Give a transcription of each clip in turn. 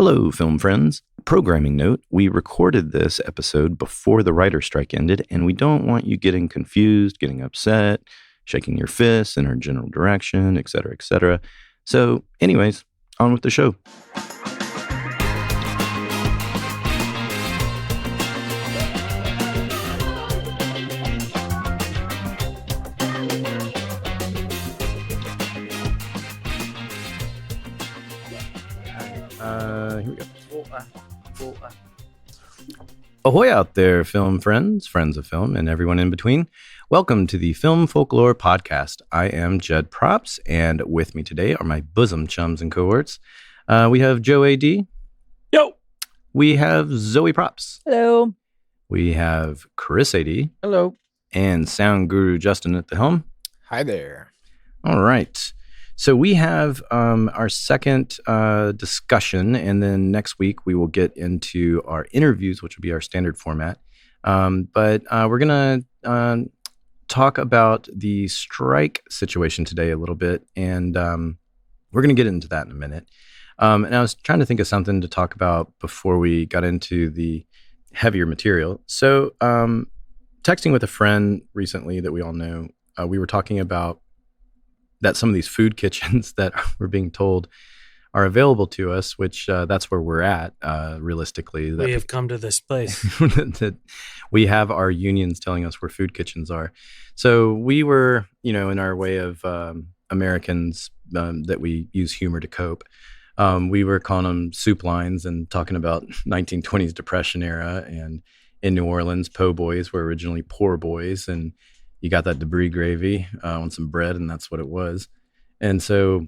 Hello, film friends. Programming note, we recorded this episode before the writer's strike ended, and we don't want you getting confused, getting upset, shaking your fists in our general direction, etc., etc. So, anyways, on with the show. Here we go. Ahoy out there, film friends, friends of film, and everyone in between. Welcome to the Film Folklore Podcast. I am Jed Props, and with me today are my bosom chums and cohorts. We have Joe A.D. Yo! We have Zoe Props. Hello. We have Chris A.D. Hello. And sound guru Justin at the helm. Hi there. All right. So we have our second discussion, and then next week we will get into our interviews, which will be our standard format. But we're going to talk about the strike situation today a little bit, and we're going to get into that in a minute. And I was trying to think of something to talk about before we got into the heavier material. So texting with a friend recently that we all know, we were talking about that some of these food kitchens that we're being told are available to us, which that's where we're at, realistically. We have come to this place. That we have our unions telling us where food kitchens are. So we were, in our way of Americans that we use humor to cope, we were calling them soup lines and talking about 1920s Depression era. And in New Orleans, po' boys were originally poor boys, and you got that debris gravy on some bread, and that's what it was. And so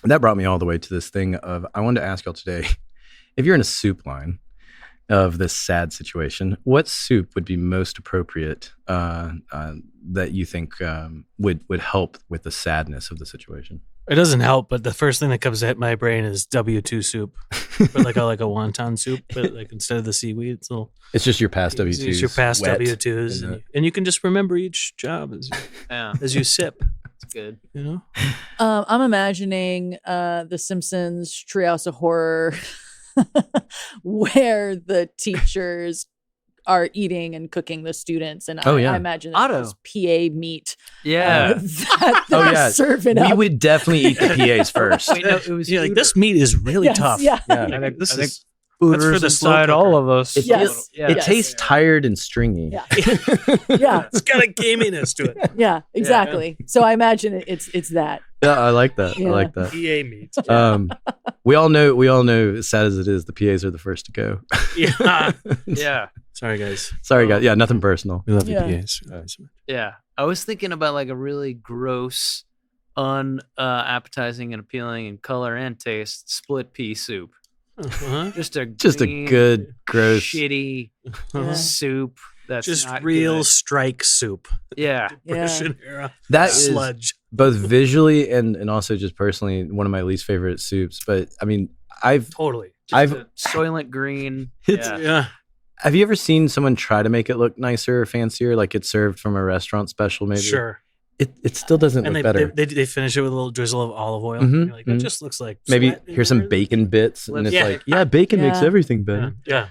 that brought me all the way to this thing of, I wanted to ask y'all today, if you're in a soup line of this sad situation, what soup would be most appropriate that you think would help with the sadness of the situation? It doesn't help, but the first thing that comes at my brain is W2 soup, or like a wonton soup, but like instead of the seaweed, it's just your past W2s. It's your past W2s, and you can just remember each job as you sip. It's good. I'm imagining The Simpsons Treehouse of Horror, where the teachers are eating and cooking the students, and I imagine it's PA meat. Yeah, that they're serving up. We would definitely eat the PAs first. Wait, no, it was like, this meat is really tough. Yeah. This is that's for the inside all of us. It tastes tired and stringy. Yeah. It's got a gaminess to it. Yeah, exactly. So I imagine it's that. Yeah, I like that. Yeah. I like that. PA meat. We all know, as sad as it is, the PAs are the first to go. Yeah. Sorry, guys. Yeah, nothing personal. We love you, Yeah. PAs. Yeah. I was thinking about like a really gross, unappetizing and appealing in color and taste split pea soup. Uh-huh. Just a good, gross, shitty soup. That's just not real good. strike soup. Yeah. Depression era. That is sludge. both visually and also just personally one of my least favorite soups. But I mean, Totally. Just a Soylent Green. Yeah. Have you ever seen someone try to make it look nicer or fancier, like it's served from a restaurant special? Maybe Sure. It still doesn't look better. They finish it with a little drizzle of olive oil. Mhm, You're like, it just looks like Maybe sweat here's some everywhere. bacon bits, and it's Yeah. bacon makes Yeah. everything better. Yeah.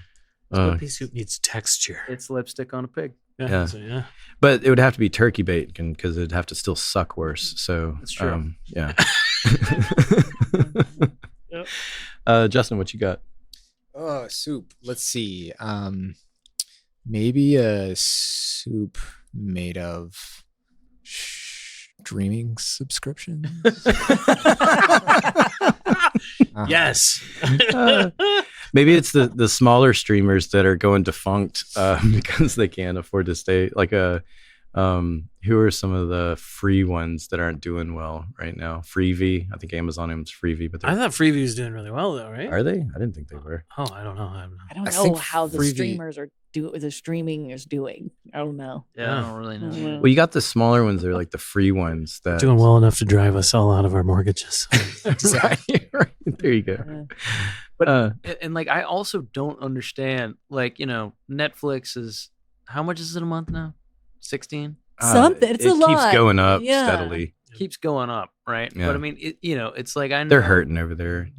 Uh, Split pea soup needs texture. It's lipstick on a pig. Yeah. So, But it would have to be turkey bacon because it'd have to still suck worse. So That's true. Yeah. Yep. Justin, what you got? Oh, soup. Let's see. Maybe a soup made of streaming subscriptions. Yes. Maybe it's the smaller streamers that are going defunct because they can't afford to stay. Like who are some of the free ones that aren't doing well right now? Freevee. I think Amazon owns Freevee, but I thought Freeview was doing really well, though, right? are they? I didn't think they were. Oh, I don't know. I don't I know think how the Freevee- streamers are the streaming is doing. I don't know. Yeah, I don't really know. Mhm. Well, you got the smaller ones. They're like the free ones that Doing well enough to drive us all out of our mortgages. right. There you go. Yeah. But and like I also don't understand. Like Netflix is how much is it a month now? 16. Something. It's it a lot. keeps going up Yeah. steadily. Keeps going up, right? Yeah. But I mean, it's like I know They're hurting over there,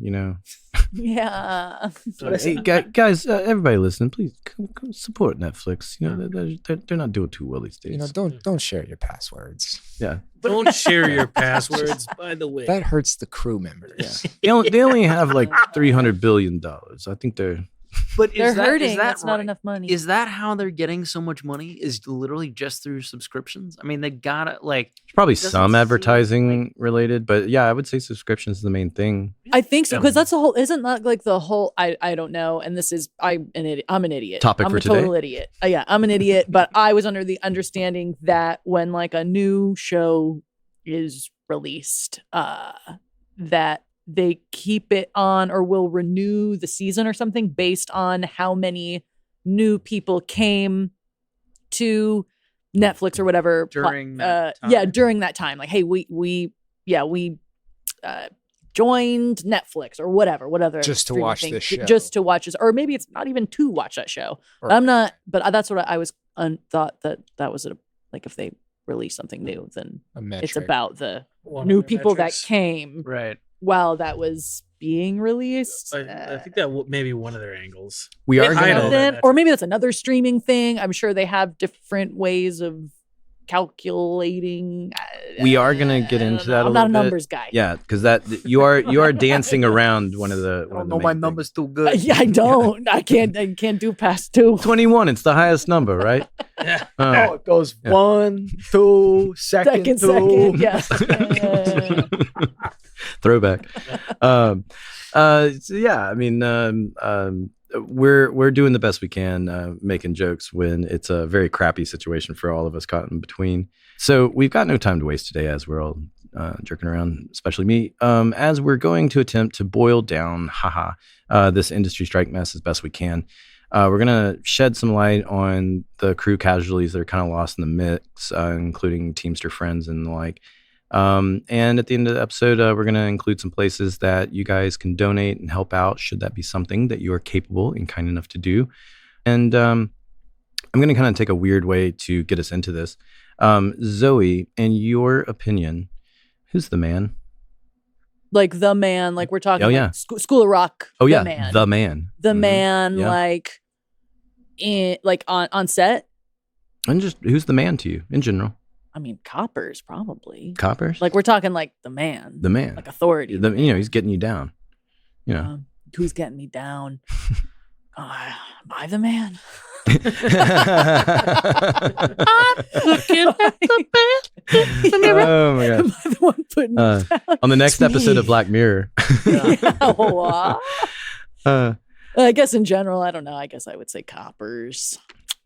Yeah. Hey, guys, everybody listen, please come support Netflix. You know, they're not doing too well these days. You know, don't share your passwords. Yeah. Don't share your passwords, by the way. That hurts the crew members. Yeah. They only have like $300 billion. I think they're... But They're hurting. is that That's not enough money. Is that how they're getting so much money? Is literally just through subscriptions? I mean, they gotta like. There's probably doesn't some seem advertising like- related, but yeah, I would say subscriptions is the main thing. I think so, because that's the whole. Isn't that like the whole? I don't know. And this is I'm an idiot. Topic I'm for a today? total idiot. Yeah, I'm an idiot. But I was under the understanding that when like a new show is released, that they keep it on or will renew the season or something based on how many new people came to Netflix or whatever During that yeah, time. during that time. Like, hey, we joined Netflix or whatever Just to streaming watch thing, this show. just to watch this, or maybe it's not even to watch that show. Or- I'm not, but that's what I was thought that was like if they release something new, then A metric. it's about the One of new their people metrics. that came Right. while that was being released. I think that may be one of their angles. We are I going know to... that. Or maybe that's another streaming thing. I'm sure they have different ways of calculating. We are gonna get into that a I'm not a little bit. numbers guy. Yeah, because that you are dancing around one of the. I don't know my numbers too good. Yeah, I don't. I can't do past 2. 21. It's the highest number, right? Yeah. Oh, it goes Yeah. 1, 2, second, Second, 2. yes. Throwback. So yeah, I mean, we're doing the best we can, making jokes when it's a very crappy situation for all of us caught in between. So we've got no time to waste today, as we're all jerking around, especially me, as we're going to attempt to boil down, this industry strike mess as best we can. We're going to shed some light on the crew casualties that are kind of lost in the mix, including Teamster friends and the like. And at the end of the episode, we're going to include some places that you guys can donate and help out, should that be something that you are capable and kind enough to do. And I'm going to kind of take a weird way to get us into this. Zoe, in your opinion, who's the man? Like the man, like we're talking. Oh, like yeah. School of Rock. Oh, the yeah, man. the man. The Mhm. man, Yeah. like on set. And just who's the man to you in general? I mean, Coppers probably. Coppers? Like we're talking like the man, the man. like authority. He's getting you down. You know. Who's getting me down? Am I the man? Oh my god. Am I the one putting it down? On the next It's me. episode of Black Mirror. Yeah, what? uh, I guess in general, I don't know. I guess I would say Coppers.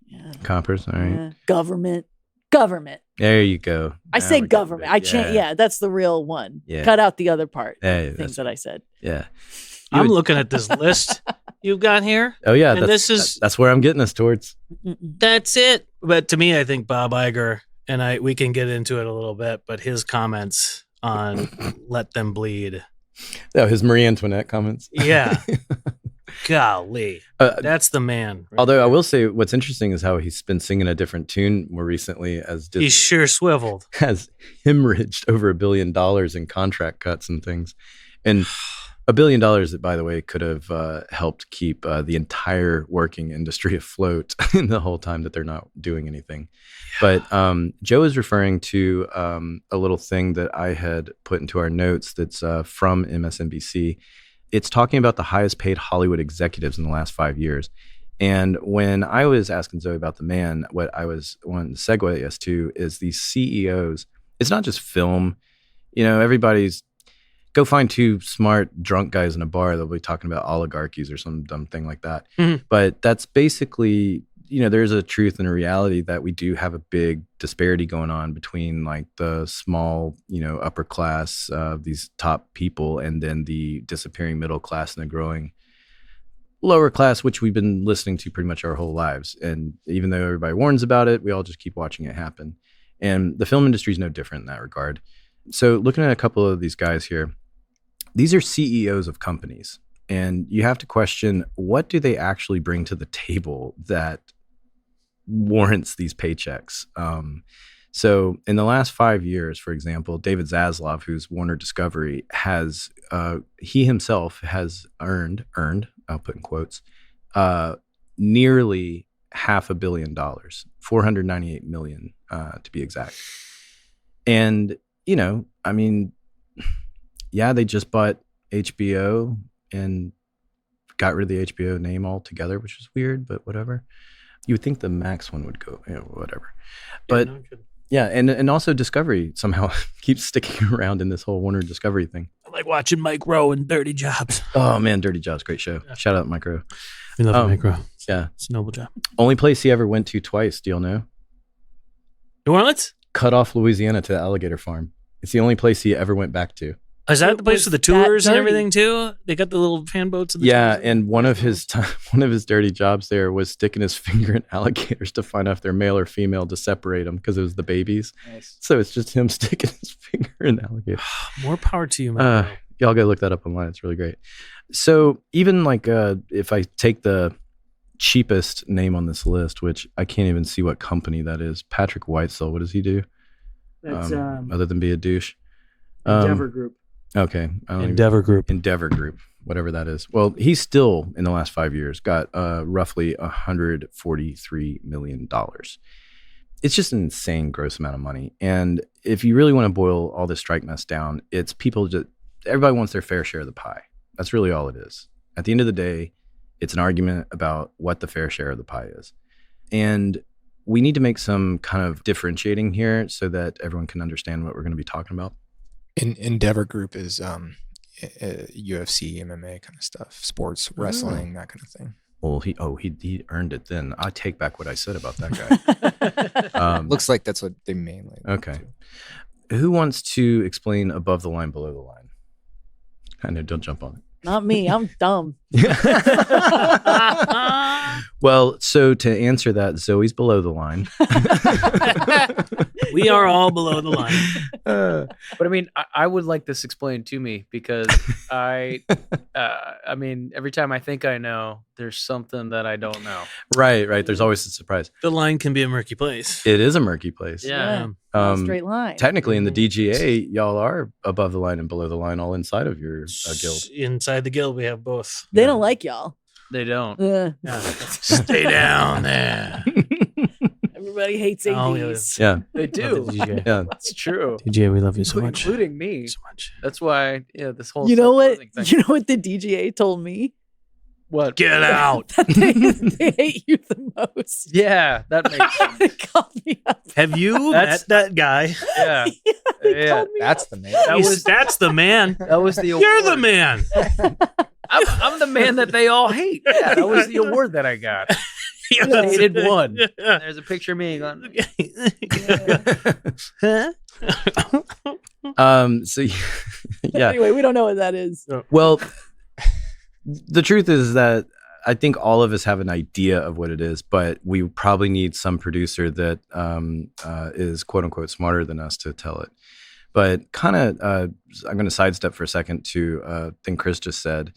Yeah. Coppers, all right. Yeah. Government. There you go. I Now say we got government. it. I change. Yeah, that's the real one. Yeah. Cut out the other part. Yeah, Things that's- that I said. Yeah. I'm looking at this list you've got here. Oh yeah, And this is- that's where I'm getting us towards. Mm-mm. That's it. But to me, I think Bob Iger, and we can get into it a little bit, but his comments on Let Them Bleed. Oh, his Marie Antoinette comments. Yeah. Golly. That's the man. right Although I there. will say, what's interesting is how he's been singing a different tune more recently, as Disney He sure swiveled. has hemorrhaged over $1 billion in contract cuts and things, and $1 billion that, by the way, could have helped keep the entire working industry afloat in the whole time that they're not doing anything. But Joe is referring to a little thing that I had put into our notes that's from MSNBC. It's talking about the highest paid Hollywood executives in the last 5 years. And when I was asking Zoe about the man, what I was wanting to segue us to is these CEOs. It's not just film. You know, everybody's go find 2 smart drunk guys in a bar. They'll be talking about oligarchies or some dumb thing like that. Mhm. But that's basically, you know, there's a truth and a reality that we do have a big disparity going on between like the small, you know, upper class, these top people, and then the disappearing middle class and the growing lower class, which we've been listening to pretty much our whole lives. And even though everybody warns about it, we all just keep watching it happen. And the film industry is no different in that regard. So looking at a couple of these guys here, these are CEOs of companies, and you have to question, what do they actually bring to the table that warrants these paychecks? So in the last 5 years, for example, David Zaslav, who's Warner Discovery, has he himself has earned, I'll put in quotes, nearly $500 million, 498 million to be exact. And, I mean, yeah, they just bought HBO and got rid of the HBO name altogether, which is weird, but whatever. You would think the Max one would go, whatever. But yeah, and also Discovery somehow keeps sticking around in this whole Warner Discovery thing. I like watching Mike Rowe and Dirty Jobs. Oh man, Dirty Jobs, great show. Yeah. Shout out Mike Rowe. We love Mike Rowe. Yeah, it's a noble job. Only place he ever went to twice. Do y'all know? New Orleans? Cut off Louisiana to the alligator farm. It's the only place he ever went back to. Is that the place with the tours and everything too? They got the little fan boats. And and one of his dirty jobs there was sticking his finger in alligators to find out if they're male or female to separate them because it was the babies. Nice. So it's just him sticking his finger in alligators. More power to you, man. Y'all gotta look that up online. It's really great. So even like if I take the cheapest name on this list, which I can't even see what company that is, Patrick Whitesell. What does he do? That's other than be a douche. Endeavor Group. Okay. Endeavor Group, whatever that is. Well, he's still, in the last 5 years, got roughly $143 million. It's just an insane gross amount of money. And if you really want to boil all this strike mess down, it's everybody wants their fair share of the pie. That's really all it is. At the end of the day, it's an argument about what the fair share of the pie is. And we need to make some kind of differentiating here so that everyone can understand what we're going to be talking about. Endeavor Group is UFC, MMA kind of stuff, sports, wrestling, that kind of thing. Well, he earned it then. I take back what I said about that guy. Looks like that's what they mainly. Okay. Who wants to explain above the line, below the line? I know, don't jump on it. Not me. I'm dumb. Well, so to answer that, Zoe's below the line. We are all below the line. But I mean, I would like this explained to me because I mean, every time I think I know, there's something that I don't know. Right. There's always a surprise. The line can be a murky place. It is a murky place. Yeah. Straight line. Technically, in the DGA, y'all are above the line and below the line, all inside of your guild. Inside the guild, we have both. They don't like y'all. They don't. Stay down there. Everybody hates ADs. Yeah. They do. Yeah, that's true. DGA, we love you so much. Including me. So much. That's why, this whole You know what? thing. You know what the DGA told me? What? Get out. That they hate you the most. Yeah, that makes sense. They called me up. Have you met that guy? Yeah. They called me That's up. the man. That's the man. That was the award. You're the man. I'm the man that they all hate. Yeah, that was the award that I got. Hated one. There's a picture of me going. So yeah. Anyway, we don't know what that is. Well, the truth is that I think all of us have an idea of what it is, but we probably need some producer that is quote unquote smarter than us to tell it. But kind of, I'm going to sidestep for a second to a thing Chris just said,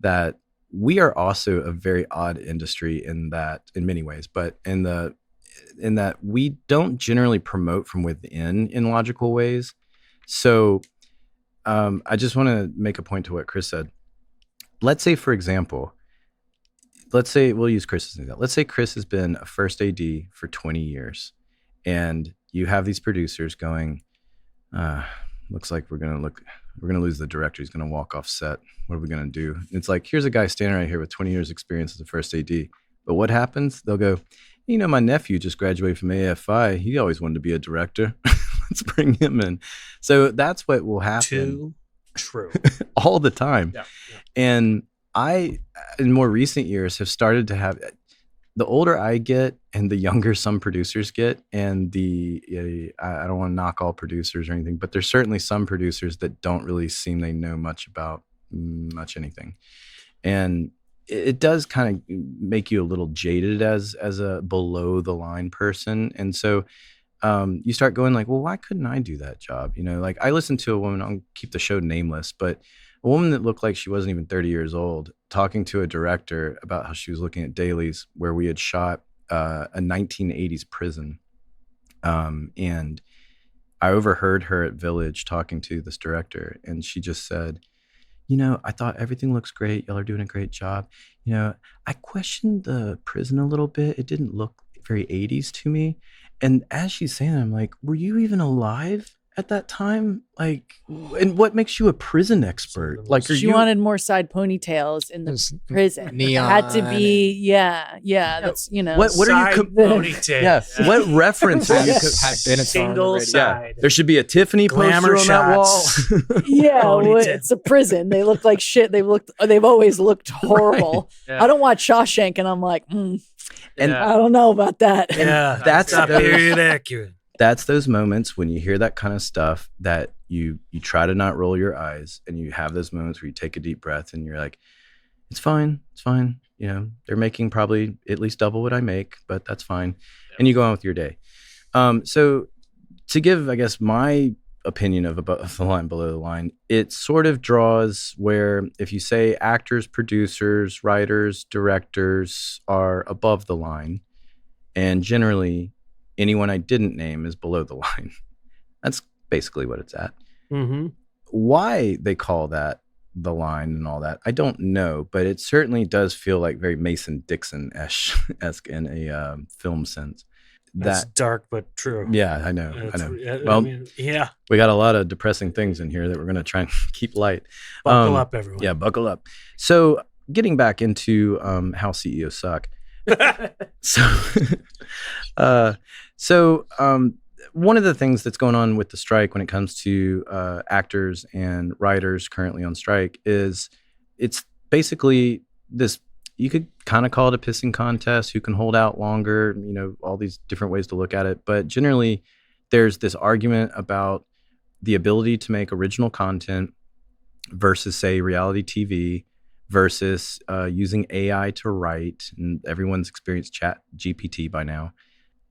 that we are also a very odd industry in many ways, but in that we don't generally promote from within in logical ways. So I just want to make a point to what Chris said. Let's say, for example, we'll use Chris as an example. Let's say Chris has been a first AD for 20 years and you have these producers going, looks like we're going to lose the director. He's going to walk off set. What are we going to do? And it's like, here's a guy standing right here with 20 years experience as a first AD. But what happens? They'll go, my nephew just graduated from AFI. He always wanted to be a director. Let's bring him in. So that's what will happen. Too true. All the time. Yeah. And I, in more recent years, have started to have, the older I get and the younger some producers get, and I don't want to knock all producers or anything, but there's certainly some producers that don't really seem they know much about much anything. And it does kind of make you a little jaded as a below the line person. And so you start going like, well, why couldn't I do that job? Like I listened to a woman, I'll keep the show nameless, but a woman that looked like she wasn't even 30 years old talking to a director about how she was looking at dailies where we had shot a 1980s prison. And I overheard her at Village talking to this director, and she just said, I thought everything looks great. Y'all are doing a great job. I questioned the prison a little bit. It didn't look very 80s to me. And as she's saying, I'm like, were you even alive at that time? Like, and what makes you a prison expert? Like, She wanted more side ponytails in the There's prison. neon It had to be, yeah. That's What are you? Ponytail. Yeah. What reference are you? had been a Single already. side. There should be a Tiffany Glamour poster on shots. that wall. Yeah, Ponytail. it's a prison. They look like shit. They've always looked horrible. Yeah. I don't watch Shawshank, and I'm like, And Yeah. I don't know about that. Yeah, that's not those- period accurate. That's those moments when you hear that kind of stuff that you try to not roll your eyes, and you have those moments where you take a deep breath and you're like, it's fine. They're making probably at least double what I make, but that's fine. And you go on with your day. So to give, I guess, my opinion of above the line, below the line, it sort of draws where if you say actors, producers, writers, directors are above the line, and generally anyone I didn't name is below the line. That's basically what it's at. Mm-hmm. Why they call that the line and all that, I don't know, but it certainly does feel like very Mason Dixon-esque in a film sense. That's That, dark but true. yeah, I know. I Well, mean, yeah. we got a lot of depressing things in here that we're going to try and keep light. Buckle up, everyone. Yeah, buckle up. So getting back into how CEOs suck. So one of the things that's going on with the strike when it comes to actors and writers currently on strike is it's basically this, you could kind of call it a pissing contest, who can hold out longer, all these different ways to look at it. But generally, there's this argument about the ability to make original content versus, say, reality TV versus using AI to write. And everyone's experienced Chat GPT by now.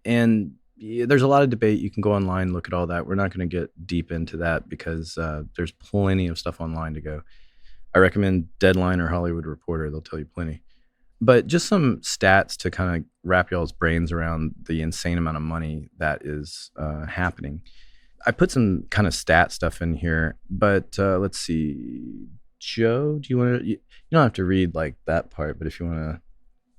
And there's a lot of debate. You can go online, look at all that. We're not going to get deep into that because there's plenty of stuff online to go. I recommend Deadline or Hollywood Reporter. They'll tell you plenty. But just some stats to kind of wrap y'all's brains around the insane amount of money that is happening. I put some kind of stat stuff in here, but let's see. Joe, do you want to? You don't have to read like that part, but if you want to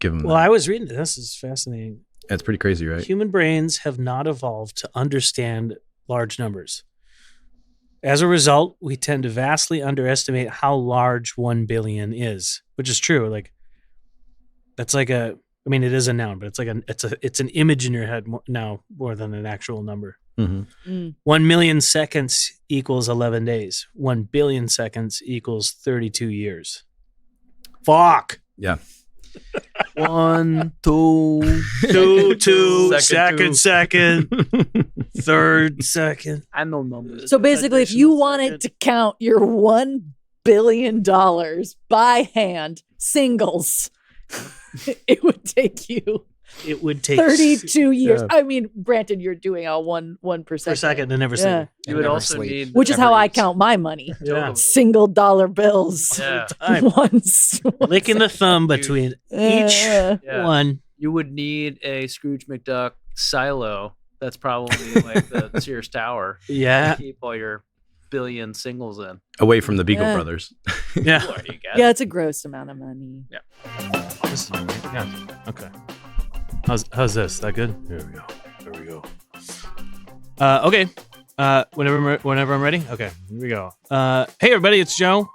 give them. Well, I was reading this. Is fascinating. It's pretty crazy, right? Human brains have not evolved to understand large numbers. As a result, we tend to vastly underestimate how large 1 billion is, which is true. Like, that's like it is a noun, but it's an image in your head now more than an actual number. Mm-hmm. 1 million seconds equals 11 days. 1 billion seconds equals 32 years. Fuck. Yeah. 1, 2. Two, Second second, third second. I know numbers. So basically, if you wanted to count your $1 billion by hand, singles, it would take you It would take 32 years. Yeah. I mean, granted, you're doing a one per per second. second and never Yeah. second. You would never also sleep. need, Which is Never how I eats. count my money. Yeah. Single dollar bills. yeah, Time. Once. Licking the thumb between each Uh, yeah. one. You would need a Scrooge McDuck silo. That's probably like the Sears Tower. Yeah. To keep all your billion singles in. Away from the Beagle Yeah. Brothers. Yeah. What do you got? Yeah, it's a gross amount of money. This is yeah. Okay. How's this? That good? Here we go. Okay. Whenever I'm ready. Okay. Here we go. Hey everybody, it's Joe.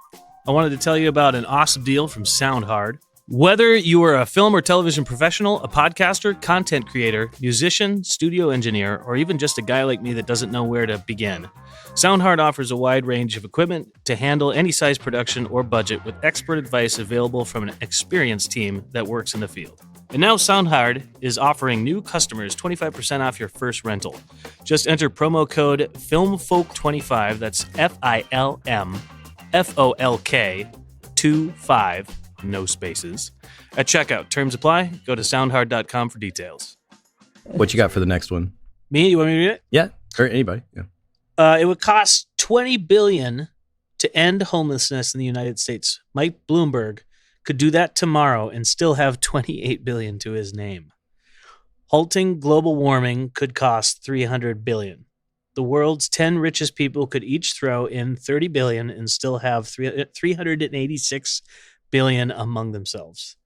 I wanted to tell you about an awesome deal from SoundHard. Whether you are a film or television professional, a podcaster, content creator, musician, studio engineer, or even just a guy like me that doesn't know where to begin, SoundHard offers a wide range of equipment to handle any size production or budget with expert advice available from an experienced team that works in the field. And now SoundHard is offering new customers 25% off your first rental. Just enter promo code FILMFOLK25, that's FILMFOLK25, no spaces, at checkout. Terms apply. Go to soundhard.com for details. What you got for the next one? Me, you want me to read it? Yeah, or anybody. Yeah. It would cost $20 billion to end homelessness in the United States. Mike Bloomberg could do that tomorrow and still have $28 billion to his name. Halting global warming could cost $300 billion. The world's 10 richest people could each throw in $30 billion and still have $386 billion among themselves.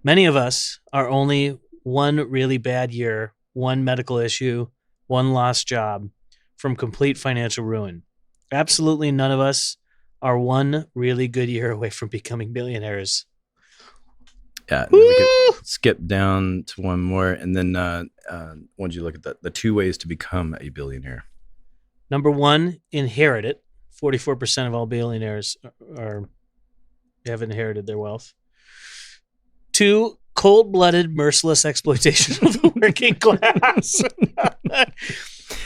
Many of us are only one really bad year, one medical issue, one lost job from complete financial ruin. Absolutely none of us are one really good year away from becoming billionaires. Yeah, and then we could skip down to one more, and then once you look at the 2 ways to become a billionaire. Number 1, inherit it. 44% of all billionaires have inherited their wealth. 2, cold-blooded, merciless exploitation of the working class.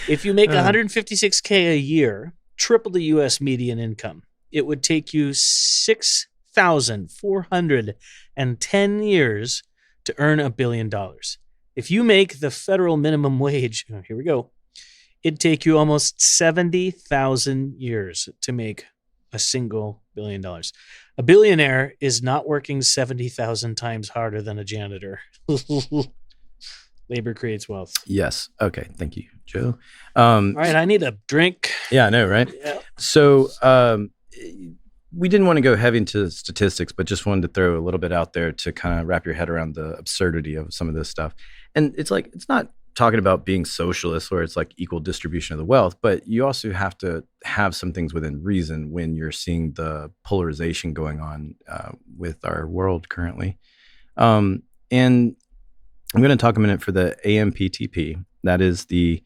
If you make $156K a year, triple the U.S. median income, it would take you 6,410 years to earn $1 billion. If you make the federal minimum wage, here we go, it'd take you almost 70,000 years to make a single $1 billion. A billionaire is not working 70,000 times harder than a janitor. Labor creates wealth. Yes. Okay. Thank you, Joe. All right. I need a drink. Yeah, I know, right? Yeah. So we didn't want to go heavy into statistics, but just wanted to throw a little bit out there to kind of wrap your head around the absurdity of some of this stuff. And it's like, it's not talking about being socialist where it's like equal distribution of the wealth, but you also have to have some things within reason when you're seeing the polarization going on with our world currently. And I'm going to talk a minute for the AMPTP. That is the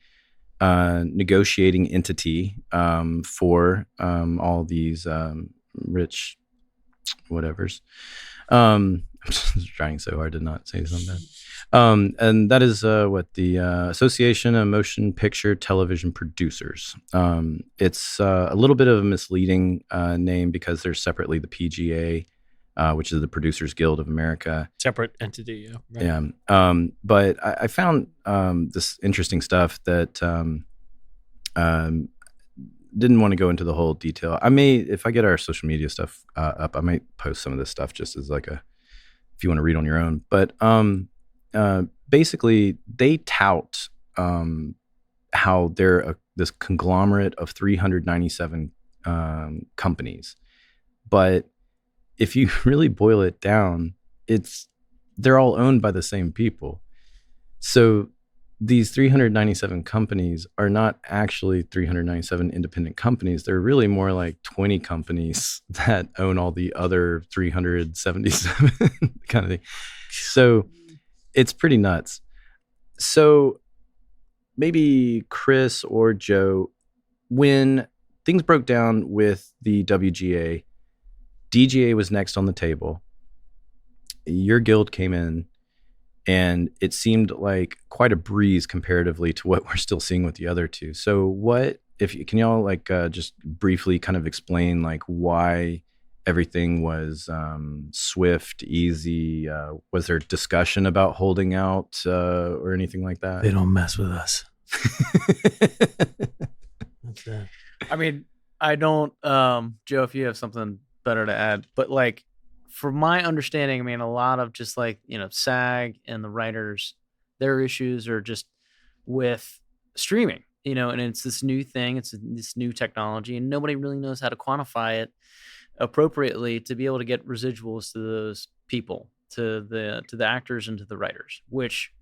negotiating entity for all these rich whatevers. I'm just trying so hard to not say something bad. And that is what the Association of Motion Picture Television Producers. It's a little bit of a misleading name because there's separately the PGA, which is the Producers Guild of America. Separate entity, yeah. Right. Yeah. But I found this interesting stuff that didn't want to go into the whole detail. I may, if I get our social media stuff up, I might post some of this stuff just as like if you want to read on your own. But basically, they tout how they're this conglomerate of 397 companies. But if you really boil it down, they're all owned by the same people. So these 397 companies are not actually 397 independent companies. They're really more like 20 companies that own all the other 377 kind of thing. So it's pretty nuts. So maybe Chris or Joe, when things broke down with the WGA, DGA was next on the table. Your guild came in, and it seemed like quite a breeze comparatively to what we're still seeing with the other two. So can y'all like just briefly kind of explain like why everything was swift, easy? Was there discussion about holding out or anything like that? They don't mess with us. That's it. I mean, I don't, Joe, if you have something better to add, but like, from my understanding, I mean, a lot of just like, SAG and the writers, their issues are just with streaming, and it's this new thing, it's this new technology, and nobody really knows how to quantify it appropriately to be able to get residuals to those people, to the actors and to the writers, which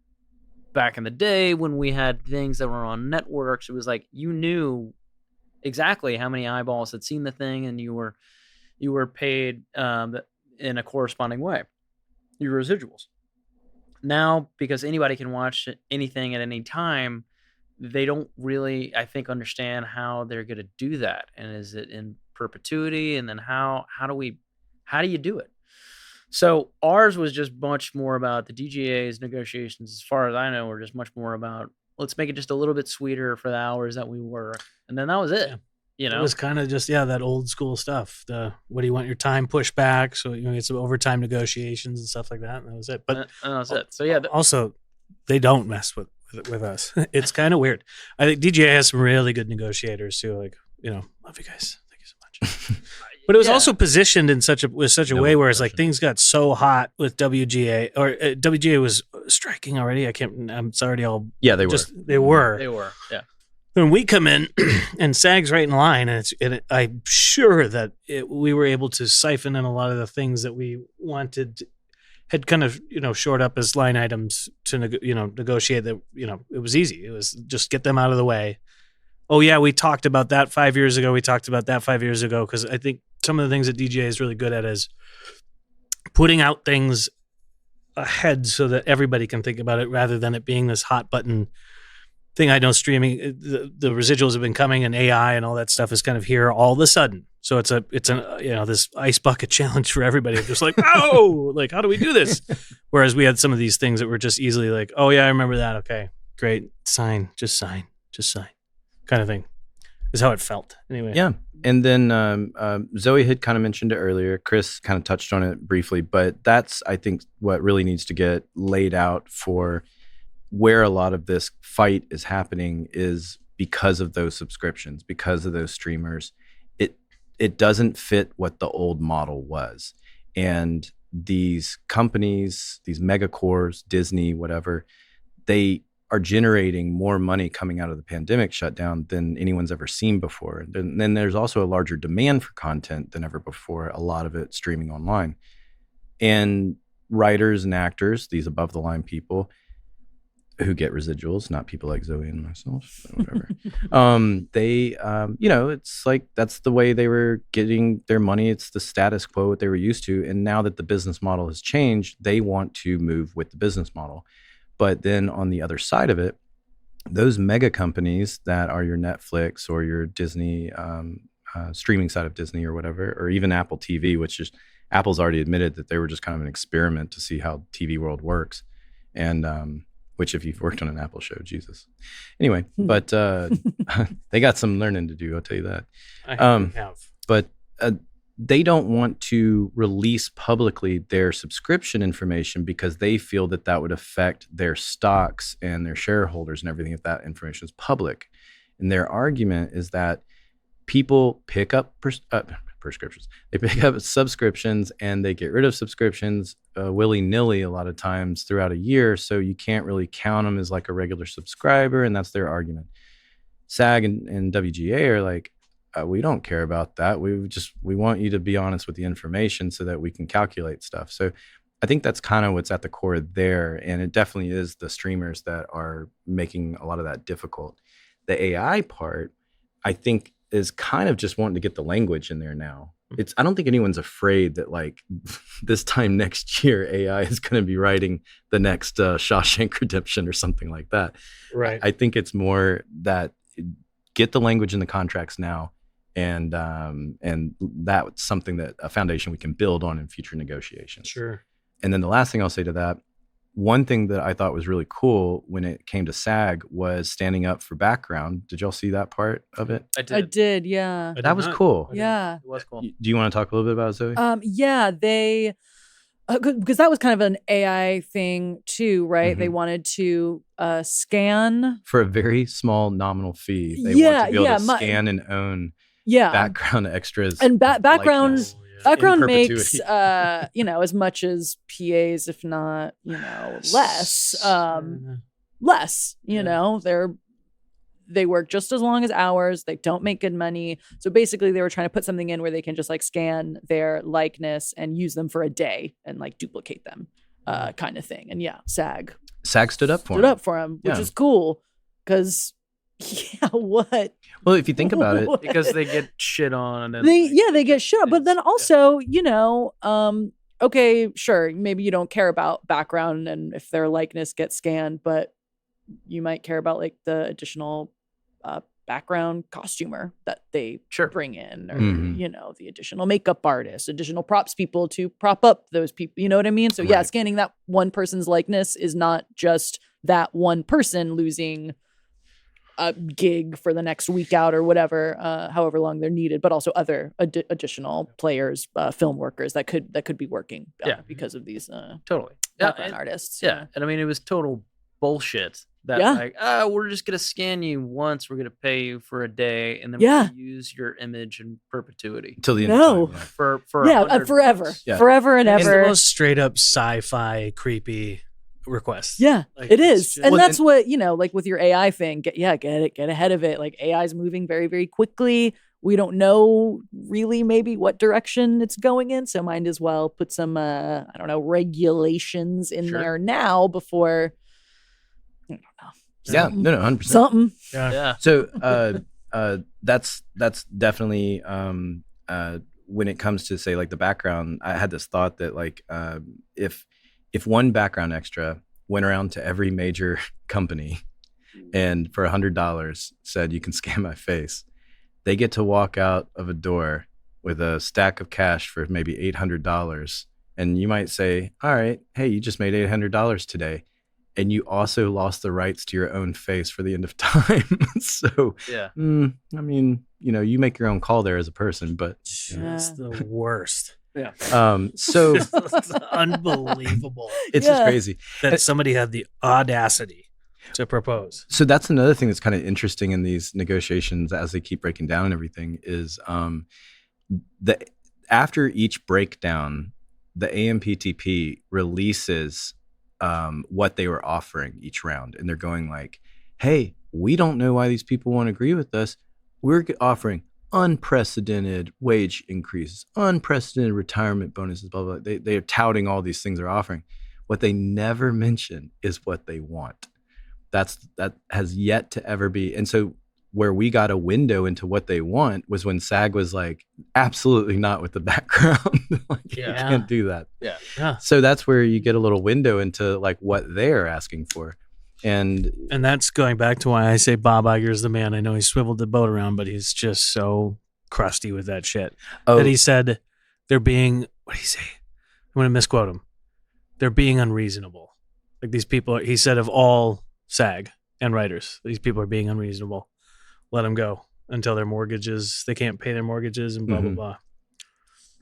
back in the day when we had things that were on networks, it was like, you knew exactly how many eyeballs had seen the thing, and you were paid in a corresponding way, your residuals. Now, because anybody can watch anything at any time, they don't really, I think, understand how they're going to do that. And is it in perpetuity? And then how do you do it? So ours was just much more about the DGA's negotiations. As far as I know, were just much more about, let's make it just a little bit sweeter for the hours that we work. And then that was it. It was kind of just, that old school stuff. What do you want your time pushed back? So, get some overtime negotiations and stuff like that. And that was it. But that was it. So, yeah. Also, they don't mess with us. It's kind of weird. I think DGA has some really good negotiators too. Like, love you guys. Thank you so much. But it was Yeah. also positioned in such a No way where it's like discussion. things got so hot with WGA or WGA was striking already. It's already all Yeah, they were. they were. They were, yeah. When we come in and SAG's right in line, and I'm sure that we were able to siphon in a lot of the things that we wanted, had kind of shored up as line items to negotiate. That it was easy. It was just get them out of the way. Oh yeah, we talked about that 5 years ago. We talked about that 5 years ago because I think some of the things that DGA is really good at is putting out things ahead so that everybody can think about it rather than it being this hot button thing. I know streaming, the residuals have been coming, and AI and all that stuff is kind of here all of a sudden. So it's this ice bucket challenge for everybody. Just like, oh, like how do we do this? Whereas we had some of these things that were just easily like, oh yeah, I remember that. Okay, great, sign, kind of thing. Is how it felt anyway. Yeah. And then Zoe had kind of mentioned it earlier. Chris kind of touched on it briefly, but that's, I think, what really needs to get laid out for where a lot of this fight is happening is because of those subscriptions, because of those streamers. It doesn't fit what the old model was. And these companies, these megacores, Disney, whatever, they are generating more money coming out of the pandemic shutdown than anyone's ever seen before. And then there's also a larger demand for content than ever before, a lot of it streaming online. And writers and actors, these above the line people who get residuals, not people like Zoe and myself, but whatever. It's like that's the way they were getting their money. It's the status quo, what they were used to. And now that the business model has changed, they want to move with the business model. But then on the other side of it, those mega companies that are your Netflix or your Disney streaming side of Disney or whatever, or even Apple TV, which is Apple's already admitted that they were just kind of an experiment to see how TV world works. And which if you've worked on an Apple show, Jesus. Anyway, but they got some learning to do, I'll tell you that. I have. But they don't want to release publicly their subscription information because they feel that that would affect their stocks and their shareholders and everything if that information is public. And their argument is that people pick up prescriptions. They pick up subscriptions and they get rid of subscriptions willy-nilly a lot of times throughout a year. So you can't really count them as like a regular subscriber. And that's their argument. SAG and WGA are like, we don't care about that. We want you to be honest with the information so that we can calculate stuff. So I think that's kind of what's at the core there. And it definitely is the streamers that are making a lot of that difficult. The AI part, I think, is kind of just wanting to get the language in there now. I don't think anyone's afraid that like this time next year, AI is going to be writing the next Shawshank Redemption or something like that. Right. I think it's more that get the language in the contracts now. And that's something that a foundation we can build on in future negotiations. Sure. And then the last thing I'll say to that, one thing that I thought was really cool when it came to SAG was standing up for background. Did y'all see that part of it? I did, yeah. That was cool. Yeah. It was cool. Do you want to talk a little bit about it, Zoe? Yeah, they because that was kind of an AI thing too, right? Mhm. They wanted to scan. For a very small nominal fee, they Yeah, want to be able yeah, to scan and own Yeah, background extras. and background likeness. background in makes perpetuity. as much as PAs, if not less. Less. They work just as long as hours. They don't make good money. So basically they were trying to put something in where they can just like scan their likeness and use them for a day and like duplicate them, kind of thing. And yeah, SAG stood up for stood him. up for him, which Yeah. is cool because what? Well, if you think about it, What? Because they get shit on. And They get shit on. But then also, okay, sure, maybe you don't care about background and if their likeness gets scanned, but you might care about like the additional background costumer that they bring in, or Mhm. the additional makeup artist, additional props people to prop up those people. You know what I mean? So yeah, Right. scanning that one person's likeness is not just that one person losing a gig for the next week out or whatever, however long they're needed, but also other additional players, film workers that could be working Yeah. because of these totally background artists. Yeah. And I mean, it was total bullshit that Yeah. like, we're just gonna scan you once, we're gonna pay you for a day, and then Yeah. we're gonna use your image in perpetuity Till the end No. of time. for Yeah, 100 forever. months. Yeah. Forever and It's the ever. most straight up sci-fi creepy request. Yeah, Like, it it's is. just- And Well, that's what, like with your AI thing, get ahead of it. Like AI is moving very, very quickly. We don't know really maybe what direction it's going in. So might as well put some, I don't know, regulations in Sure. there now before, I don't know. Yeah, something. no, 100%. Something. Yeah. So that's definitely when it comes to say like the background, I had this thought that like if one background extra went around to every major company and for $100 said you can scan my face, they get to walk out of a door with a stack of cash for maybe $800, and you might say, all right, hey, you just made $800 today, and you also lost the rights to your own face for the end of time. So Yeah. I mean, you make your own call there as a person, but It's the worst. so It's unbelievable it's Yeah. just crazy. that somebody had the audacity to propose. So that's another thing that's kind of interesting in these negotiations as they keep breaking down and everything is that after each breakdown, the AMPTP releases what they were offering each round, and they're going like, "Hey, we don't know why these people won't agree with us. We're offering unprecedented wage increases, unprecedented retirement bonuses, blah blah." They are touting all these things they're offering. What they never mention is what they want. That has yet to ever be. And so where we got a window into what they want was when SAG was like, absolutely not with the background. Like, you Yeah. can't do that. Yeah. So that's where you get a little window into like what they're asking for. And And that's going back to why I say Bob Iger's the man. I know he swiveled the boat around, but he's just so crusty with that shit. That he said they're being, what did he say? I'm going to misquote him. They're being unreasonable. Like these people, he said of all SAG and writers, these people are being unreasonable. Let them go until their mortgages, they can't pay their mortgages and blah, Mhm. blah, blah.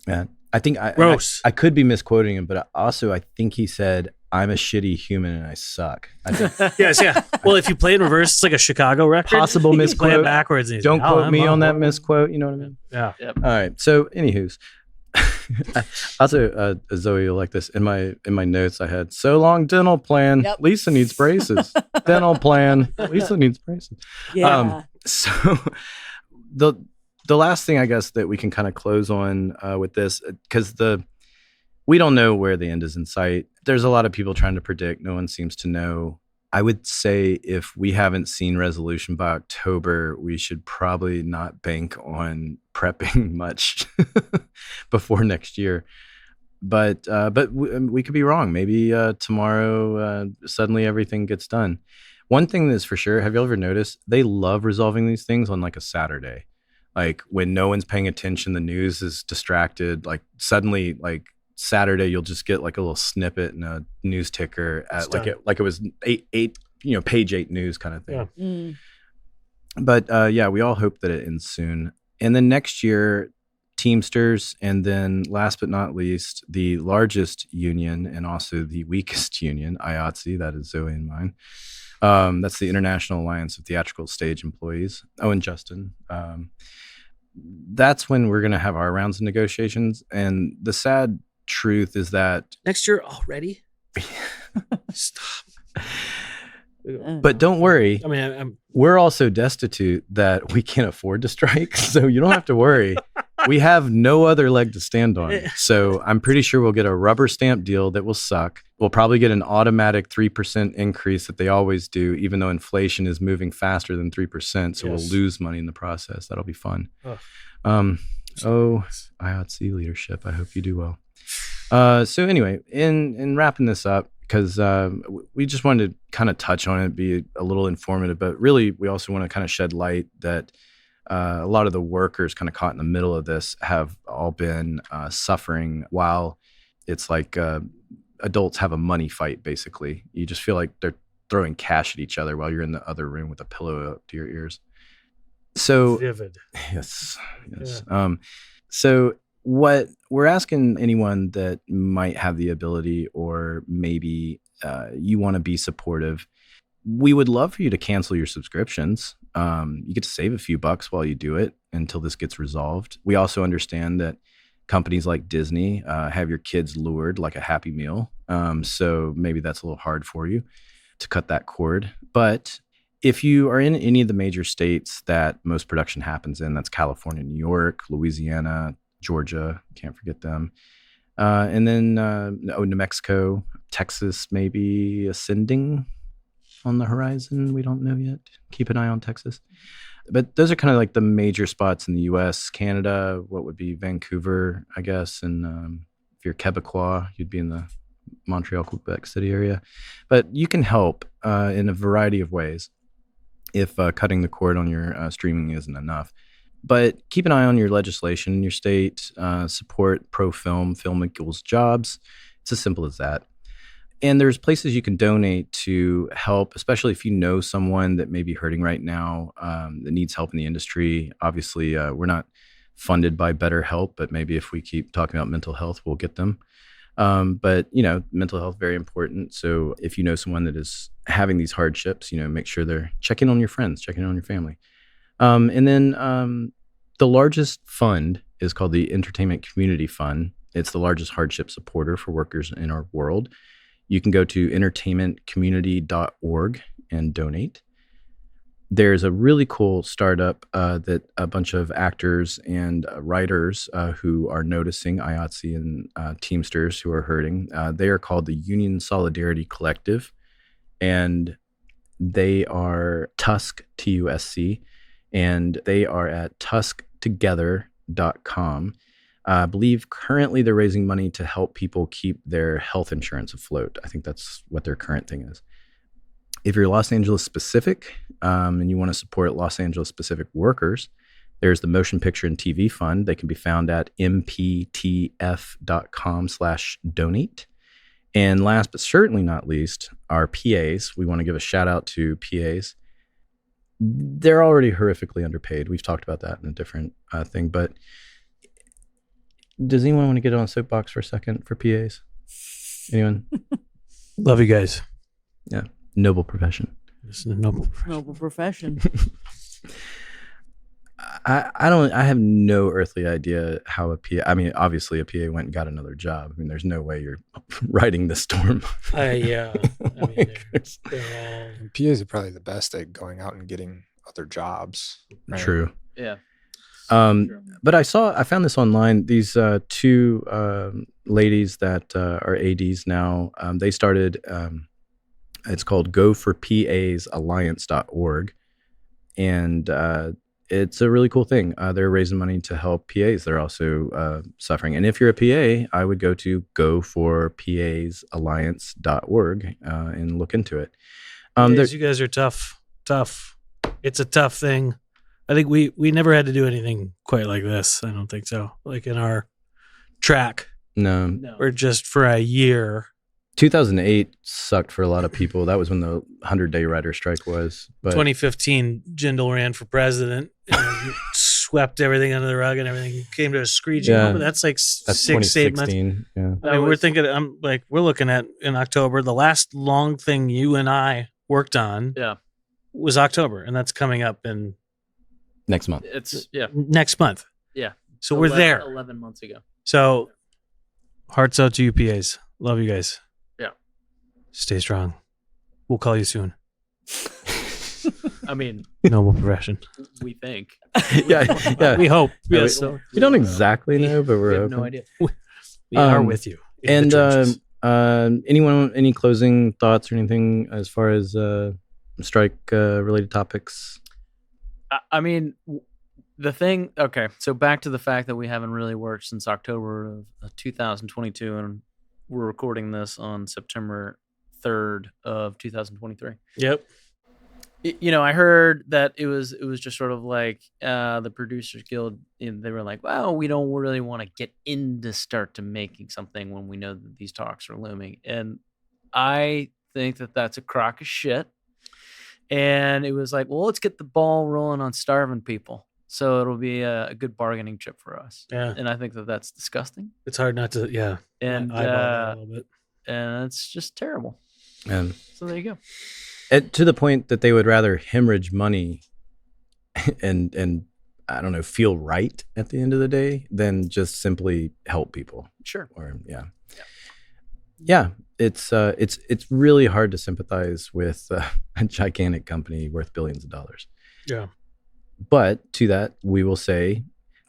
yeah, I think Gross. I could be misquoting him, but I think he said, I'm a shitty human and I suck. I think Yes, yeah. Well, if you play in reverse, it's like a Chicago record. possible You can play it misquote. backwards. And he's Don't like, quote I'm me a- on that misquote. You know what I mean? Yeah. All right. So, anywho's, also, Zoe, you'll like this. In my notes, I had so long dental plan. Yep. Lisa needs braces. Dental plan. Lisa needs braces. Yeah. So, the last thing I guess that we can kind of close on with this, because we don't know where the end is in sight. There's a lot of people trying to predict. No one seems to know. I would say if we haven't seen resolution by October, we should probably not bank on prepping much before next year. But we could be wrong. Maybe tomorrow suddenly everything gets done. One thing that's for sure, have you ever noticed they love resolving these things on like a Saturday? Like when no one's paying attention, the news is distracted. Like suddenly, like Saturday, you'll just get like a little snippet in a news ticker at like it was eight page 8 news kind of thing. Yeah. Mm. But yeah, we all hope that it ends soon. And then next year, Teamsters, and then last but not least, the largest union and also the weakest union, IATSE, that is Zoe and mine. That's the International Alliance of Theatrical Stage Employees. Oh, and Justin. That's when we're going to have our rounds of negotiations. And the sad truth is that, Next year already? Stop. but don't worry, I mean, I'm we're also destitute that we can't afford to strike. So you don't have to worry. We have no other leg to stand on. So I'm pretty sure we'll get a rubber stamp deal that will suck. We'll probably get an automatic 3% increase that they always do, even though inflation is moving faster than 3%. So Yes. we'll lose money in the process. That'll be fun. Ugh. IOTC leadership. I hope you do well. So anyway, in wrapping this up, because we just wanted to kind of touch on it, be a little informative, but really we also want to kind of shed light that a lot of the workers kind of caught in the middle of this have all been suffering while it's like adults have a money fight, basically. You just feel like they're throwing cash at each other while you're in the other room with a pillow up to your ears. So vivid. yes. So what we're asking anyone that might have the ability, or maybe you want to be supportive, we would love for you to cancel your subscriptions. You get to save a few bucks while you do it until this gets resolved. We also understand that companies like Disney have your kids lured like a Happy Meal. So maybe that's a little hard for you to cut that cord. But if you are in any of the major states that most production happens in, that's California, New York, Louisiana, Georgia, can't forget them. And then New Mexico, Texas, maybe ascending on the horizon. We don't know yet. Keep an eye on Texas. But those are kind of like the major spots in the U.S. Canada, what would be Vancouver, I guess. And if you're Quebecois, you'd be in the Montreal, Quebec City area. But you can help in a variety of ways if cutting the cord on your streaming isn't enough. But keep an eye on your legislation in your state. Support pro-film. Film equals jobs. It's as simple as that. And there's places you can donate to help, especially if you know someone that may be hurting right now that needs help in the industry. Obviously, we're not funded by BetterHelp, but maybe if we keep talking about mental health, we'll get them. But, mental health, very important. So if you know someone that is having these hardships, make sure they're checking on your friends, checking on your family. And then the largest fund is called the Entertainment Community Fund. It's the largest hardship supporter for workers in our world. You can go to entertainmentcommunity.org and donate. There's a really cool startup that a bunch of actors and writers who are noticing IATSE and Teamsters who are hurting. They are called the Union Solidarity Collective, and they are Tusk, TUSC, and they are at tusktogether.com. I believe currently they're raising money to help people keep their health insurance afloat. I think that's what their current thing is. If you're Los Angeles specific and you want to support Los Angeles specific workers, there's the Motion Picture and TV Fund. They can be found at mptf.com/donate. And last but certainly not least, our PAs. We want to give a shout out to PAs. They're already horrifically underpaid. We've talked about that in a different thing, but does anyone want to get on a soapbox for a second for PAs? Anyone? Love you guys. Yeah. Noble profession. This is a noble profession. Noble profession. I have no earthly idea how a PA, obviously a PA went and got another job. There's no way you're riding the storm. Yeah. They're all... PAs are probably the best at going out and getting other jobs. Right? True. Yeah. But I found this online. These two ladies that are ADs now, they started, it's called goforpasalliance.org. And it's a really cool thing. They're raising money to help PAs. They're also suffering. And if you're a PA, I would go to goforpasalliance.org and look into it. you guys are tough. It's a tough thing. I think we never had to do anything quite like this. I don't think so. Like in our track, No. or just for a year. 2008 sucked for a lot of people. That was when the 100-day writer strike was. But 2015, Jindal ran for president and swept everything under the rug and everything came to a screeching Yeah. halt. That's like that's 6-8 months. 2016. Yeah. We're looking at in October. The last long thing you and I worked on was October, and that's coming up in Next month. It's next month. Yeah. So we're there. 11 months ago. So hearts out to you PAs. Love you guys. Yeah. Stay strong. We'll call you soon. I mean, noble profession. we think. yeah. We hope. Yeah, Yes. So we don't exactly know, but We we're have no open. idea. we are with you. in And the trenches. anyone, any closing thoughts or anything as far as strike related topics? I mean, the thing, okay, so back to the fact that we haven't really worked since October of 2022, and we're recording this on September 3rd of 2023. Yep. I heard that it was just sort of like the Producers Guild, they were like, well, we don't really want to get into start to making something when we know that these talks are looming. And I think that that's a crock of shit. And it was like, well, let's get the ball rolling on starving people. So it'll be a good bargaining chip for us. Yeah. And I think that that's disgusting. It's hard not to, And eyeball that a little bit. and it's just terrible. And So there you go. To the point that they would rather hemorrhage money and I don't know, feel right at the end of the day than just simply help people. Sure. Or yeah. It's really hard to sympathize with a gigantic company worth billions of dollars. Yeah. But to that, we will say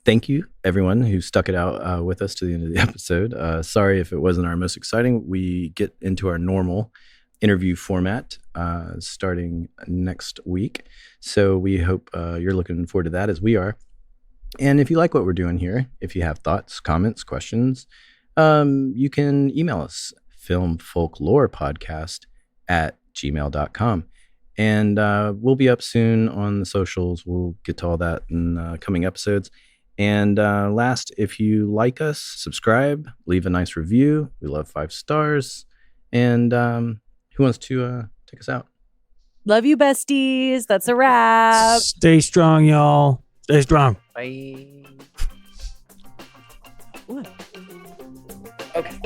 thank you, everyone who stuck it out with us to the end of the episode. Sorry if it wasn't our most exciting. We get into our normal interview format starting next week. So we hope you're looking forward to that as we are. And if you like what we're doing here, if you have thoughts, comments, questions, you can email us, filmfolklorepodcast@gmail.com. And we'll be up soon on the socials. We'll get to all that in coming episodes. And last, if you like us, subscribe, leave a nice review. We love 5 stars. And who wants to take us out? Love you, besties. That's a wrap. Stay strong, y'all. Stay strong. Bye. Okay.